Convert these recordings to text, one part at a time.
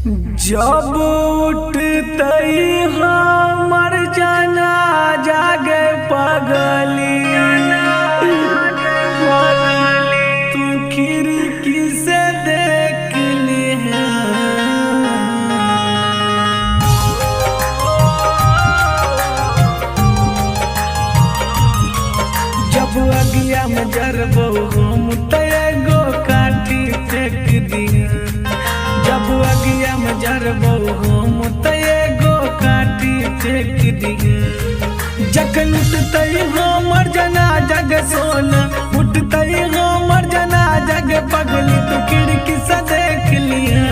जब उठतई हमर जना जागे पगली तू खिड़की से देख लिहा। जब अगिया में जरबो हम त एगो काटी फेंक दिया। जब अगिया में जरबो हम त एगो काटी फेंक दिया। जखन उठतई हमर जना जग सोना उठतई हमर जना जग पगली तू खिड़की से देख लिया।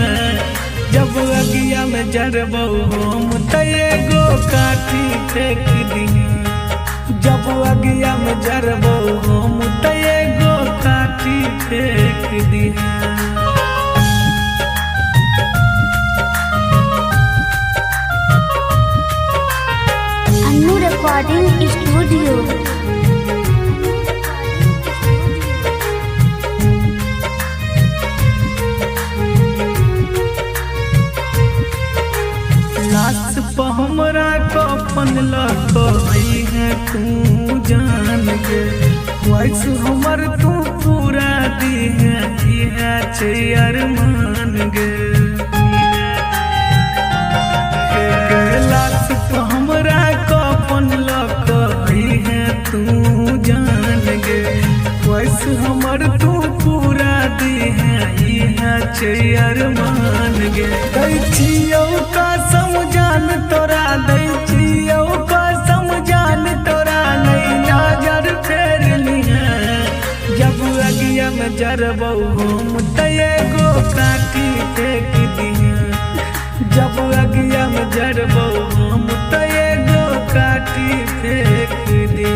जब अगिया में जरबो हम त एगो काटी फेंक दिया। जब अगिया में जरबो हम त एगो काटी फेंक दिया। Annu recording studio. लाश पर हमरा कफन लटकई है तू जान गे। वैस हमर तू पूरा दी है छे अरमान गे। लाश पर हमरा कफन लटकई है तू जान गे। वैस हमर तू पूरा दी है छे अरमान गे। दै छियौ कसम जान तोरा दै छियौ कसम जान तोरा नहीं नजर फेर लिहा। जब अगिया में जरबो हम त एगो काटी फेंक दिया। जब अगिया में जरबो हम त एगो काटी फेंक दिया।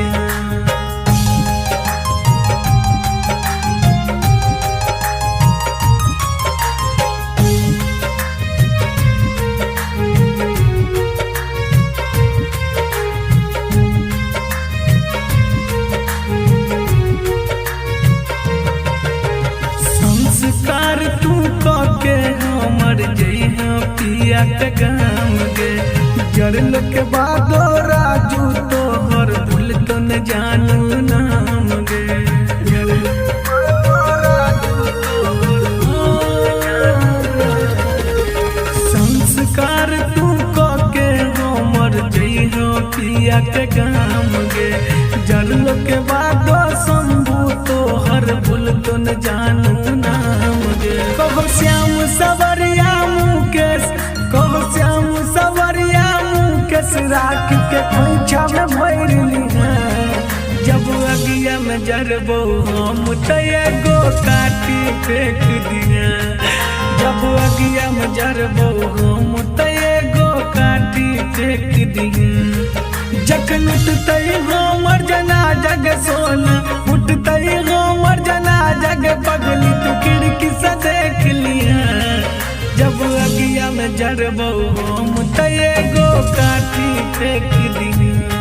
संस्कार तू के हमर जइहा पिया के गाम गे। जरल के बादो राजू तोहर भूल तो न जानू नाम गे। संस्कार तू के हमर जइहा पिया के गाम गे। जरल के बादो शंभू तोहर भूल तो न जानू नाम गे। कहो श्याम सवरिया मुकेश कहो श्याम सवरिया मुकेश राख के खोइछा में भर लिहा। जब अगिया में जरबो हम त एगो काटी फेंक दिया। जब अगिया में जरबो हम त एगो काटी फेंक दिया। जखन उठतई हमर जना जग सोना उठतई हमर जना जग पगली तू खिड़की से देख लिहा। जब अगिया में जरबो हम त एगो काटी फेंक दिया।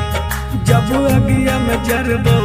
जब अगिया में जरबो